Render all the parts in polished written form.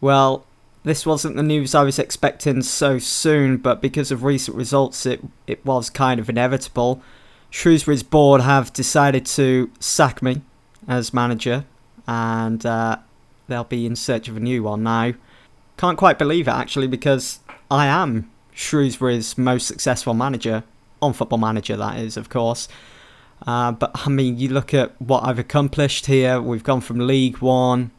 Well, this wasn't the news I was expecting so soon, but because of recent results, it was kind of inevitable. Shrewsbury's board have decided to sack me as manager, and they'll be in search of a new one now. Can't quite believe it, actually, because I am Shrewsbury's most successful manager, on Football Manager, that is, of course. But, I mean, you look at what I've accomplished here. We've gone from League One,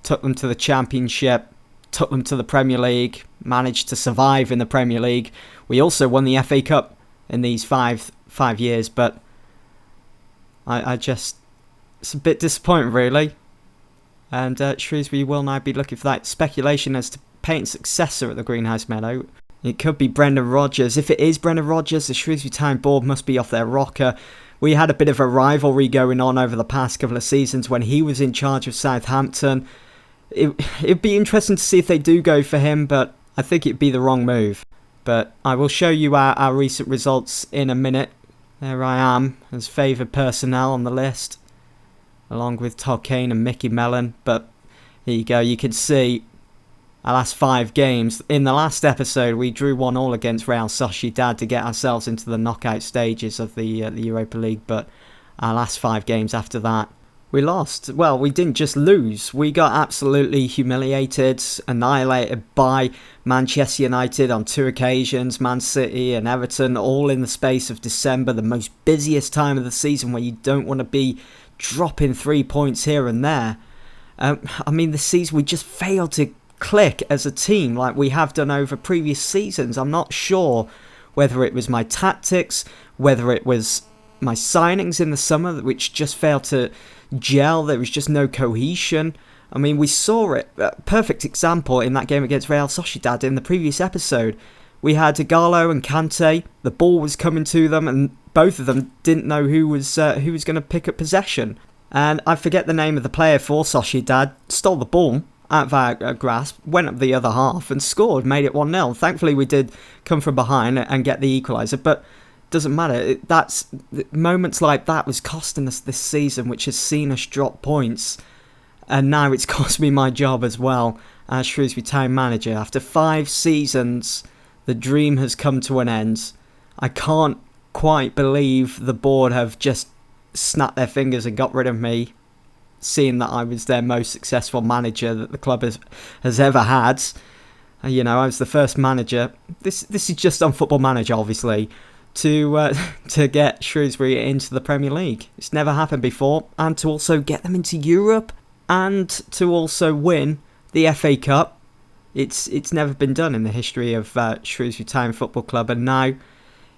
took them to the Championship, took them to the Premier League, managed to survive in the Premier League. We also won the FA Cup in these five years, but I just... It's a bit disappointing, really. And Shrewsbury will now be looking for that speculation as to Payton's successor at the Greenhouse Meadow. It could be Brendan Rodgers. If it is Brendan Rodgers, the Shrewsbury Town board must be off their rocker. We had a bit of a rivalry going on over the past couple of seasons when he was in charge of Southampton. It'd be interesting to see if they do go for him, but I think it'd be the wrong move. But I will show you our recent results in a minute. There I am as favoured personnel on the list, along with Todd Kane and Mickey Mellon. But here you go, you can see our last 5 games. In the last episode, we drew 1-1 against Real Sociedad to get ourselves into the knockout stages of the Europa League. But our last 5 games after that, we lost. Well, we didn't just lose. We got absolutely humiliated, annihilated by Manchester United on 2 occasions, Man City and Everton, all in the space of December, the most busiest time of the season where you don't want to be dropping 3 points here and there. I mean, this season we just failed to click as a team like we have done over previous seasons. I'm not sure whether it was my tactics, whether it was my signings in the summer which just failed to gel. There was just no cohesion. I mean, we saw it, a perfect example in that game against Real Sociedad in the previous episode. We had Igalo and Kante, the ball was coming to them and both of them didn't know who was going to pick up possession. And I forget the name of the player for Sociedad, stole the ball out of our grasp, went up the other half and scored, made it 1-0. Thankfully we did come from behind and get the equaliser, but doesn't matter. That's moments like that was costing us this season, which has seen us drop points, and now it's cost me my job as well as Shrewsbury Town manager. After 5 seasons, the dream has come to an end. I can't quite believe the board have just snapped their fingers and got rid of me, seeing that I was their most successful manager that the club has ever had. You know, I was the first manager. This is just on Football Manager, obviously, to get Shrewsbury into the Premier League. It's never happened before, and to also get them into Europe and to also win the FA Cup. It's never been done in the history of Shrewsbury Town Football Club, and now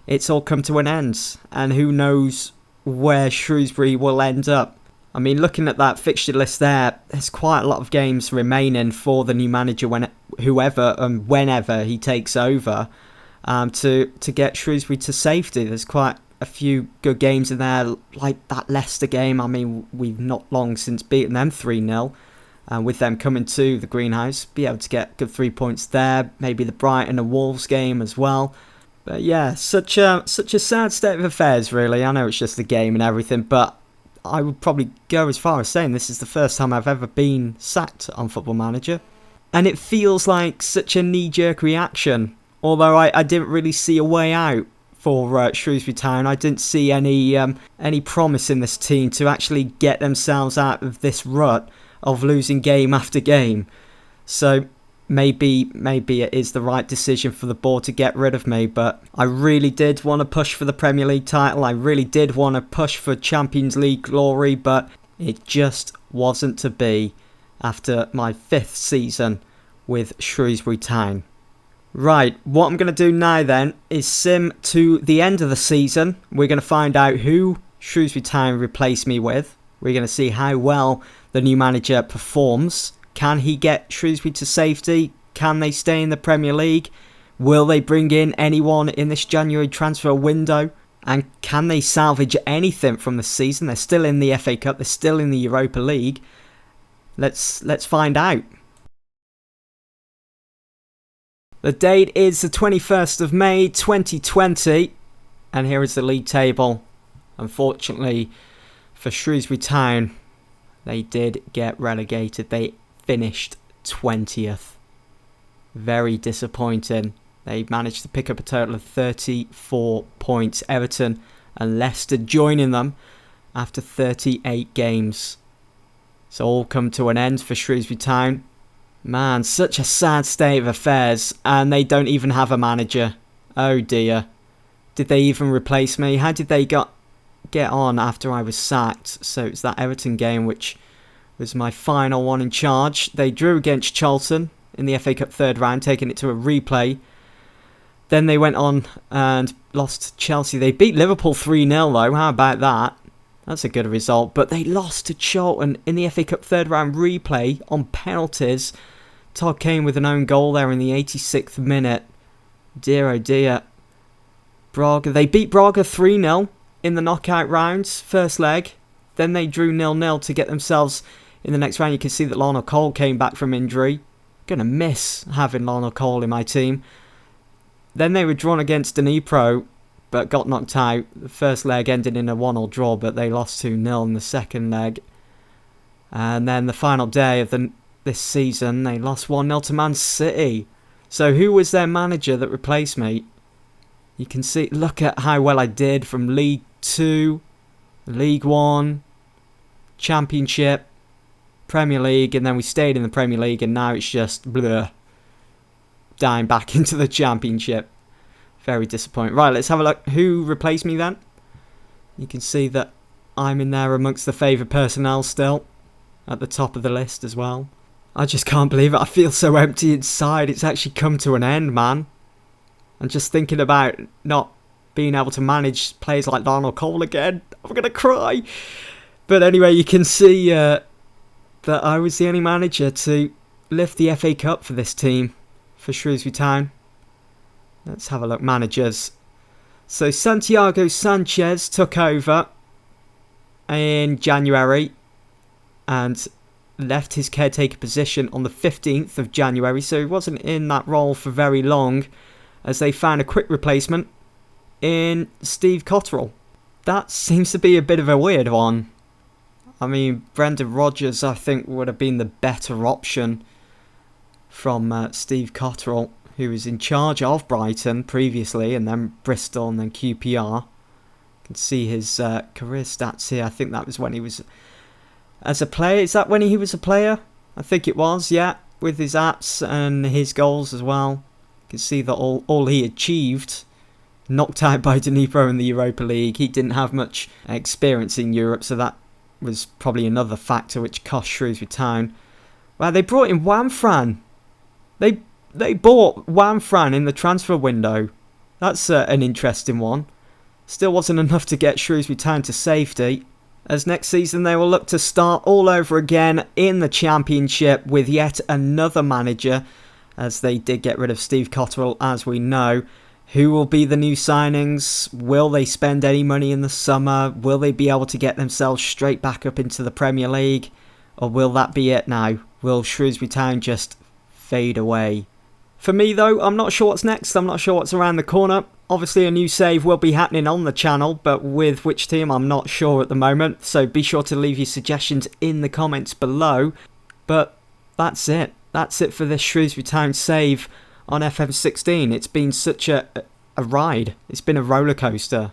it's all come to an end, and who knows where Shrewsbury will end up. I mean, looking at that fixture list there's quite a lot of games remaining for the new manager, whoever and whenever he takes over, to get Shrewsbury to safety. There's quite a few good games in there, like that Leicester game. I mean, we've not long since beaten them 3-0, with them coming to the Greenhouse, be able to get good 3 points there. Maybe the Brighton and Wolves game as well. But yeah, such a sad state of affairs, really. I know it's just a game and everything, but I would probably go as far as saying this is the first time I've ever been sacked on Football Manager. And it feels like such a knee-jerk reaction. Although I didn't really see a way out for Shrewsbury Town. I didn't see any promise in this team to actually get themselves out of this rut of losing game after game. So maybe it is the right decision for the board to get rid of me, but I really did want to push for the Premier League title. I really did want to push for Champions League glory, but it just wasn't to be after my 5th season with Shrewsbury Town. Right, what I'm going to do now then is sim to the end of the season. We're going to find out who Shrewsbury Town replaced me with. We're going to see how well the new manager performs. Can he get Shrewsbury to safety? Can they stay in the Premier League? Will they bring in anyone in this January transfer window? And can they salvage anything from the season? They're still in the FA Cup. They're still in the Europa League. Let's find out. The date is the 21st of May 2020. And here is the league table. Unfortunately for Shrewsbury Town, they did get relegated. They finished 20th. Very disappointing. They managed to pick up a total of 34 points. Everton and Leicester joining them after 38 games. So all come to an end for Shrewsbury Town. Man, such a sad state of affairs, and they don't even have a manager. Oh dear. Did they even replace me? How did they get on after I was sacked? So it's that Everton game which was my final one in charge. They drew against Charlton in the FA Cup third round, taking it to a replay. Then they went on and lost to Chelsea. They beat Liverpool 3-0 though. How about that? That's a good result. But they lost to Charlton in the FA Cup third round replay on penalties. Todd Kane with an own goal there in the 86th minute. Dear oh dear. Braga. They beat Braga 3-0 in the knockout rounds, first leg. Then they drew 0-0 to get themselves in the next round. You can see that Lionel Cole came back from injury. Gonna miss having Lionel Cole in my team. Then they were drawn against Dnipro, but got knocked out. The first leg ended in a 1-1 draw, but they lost 2-0 in the second leg. And then the final day of this season, they lost 1-0 to Man City. So who was their manager that replaced me? You can see, look at how well I did from League 2, League 1, Championship, Premier League, and then we stayed in the Premier League, and now it's just bleh, dying back into the Championship. Very disappointing. Right, let's have a look. Who replaced me then? You can see that I'm in there amongst the favoured personnel still, at the top of the list as well. I just can't believe it. I feel so empty inside. It's actually come to an end, man. And just thinking about not being able to manage players like Lionel Cole again, I'm going to cry. But anyway, you can see that I was the only manager to lift the FA Cup for this team, for Shrewsbury Town. Let's have a look. Managers. So Santiago Sanchez took over in January and left his caretaker position on the 15th of January. So he wasn't in that role for very long, as they found a quick replacement in Steve Cotterill. That seems to be a bit of a weird one. I mean, Brendan Rodgers, I think, would have been the better option from Steve Cotterill, who was in charge of Brighton previously, and then Bristol, and then QPR. You can see his career stats here. I think that was when he was as a player. Is that when he was a player? I think it was, yeah, with his apps and his goals as well. You can see that all he achieved, knocked out by Dnipro in the Europa League. He didn't have much experience in Europe, so that was probably another factor which cost Shrewsbury Town. Well, they brought in Wanfran. They bought Wanfran in the transfer window. That's an interesting one. Still wasn't enough to get Shrewsbury Town to safety, as next season they will look to start all over again in the Championship with yet another manager, as they did get rid of Steve Cotterill, as we know. Who will be the new signings? Will they spend any money in the summer? Will they be able to get themselves straight back up into the Premier League? Or will that be it now? Will Shrewsbury Town just fade away? For me though, I'm not sure what's next. I'm not sure what's around the corner. Obviously a new save will be happening on the channel, but with which team I'm not sure at the moment. So be sure to leave your suggestions in the comments below. But that's it. That's it for this Shrewsbury Town save on FM16. It's been such a ride. It's been a roller coaster.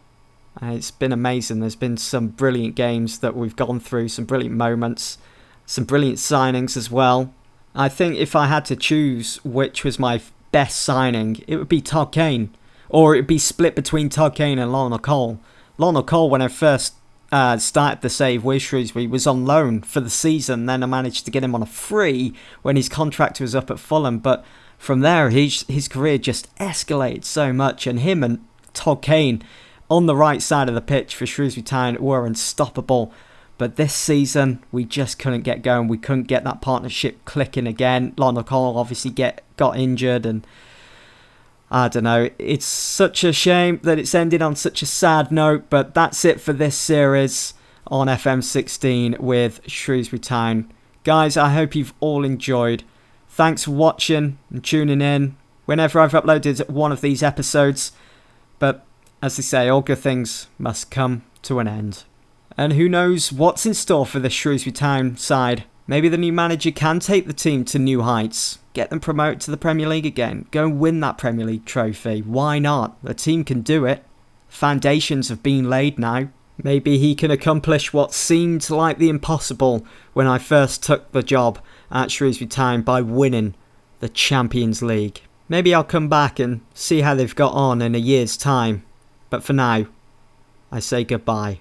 It's been amazing. There's been some brilliant games that we've gone through, some brilliant moments, some brilliant signings as well. I think if I had to choose which was my best signing, it would be Todd Kane. Or it would be split between Todd Kane and Lionel Cole. Lionel Cole, when I first started the save with Shrewsbury, was on loan for the season. Then I managed to get him on a free when his contract was up at Fulham. But from there, his career just escalated so much. And him and Todd Kane on the right side of the pitch for Shrewsbury Town were unstoppable. But this season, we just couldn't get going. We couldn't get that partnership clicking again. Lionel Cole obviously got injured, and I don't know. It's such a shame that it's ended on such a sad note, but that's it for this series on FM16 with Shrewsbury Town. Guys, I hope you've all enjoyed. Thanks for watching and tuning in whenever I've uploaded one of these episodes. But as they say, all good things must come to an end. And who knows what's in store for the Shrewsbury Town side Maybe the new manager can take the team to new heights, get them promoted to the Premier League again, go and win that Premier League trophy. Why not? The team can do it. Foundations have been laid now. Maybe he can accomplish what seemed like the impossible when I first took the job at Shrewsbury Town by winning the Champions League. Maybe I'll come back and see how they've got on in a year's time. But for now, I say goodbye.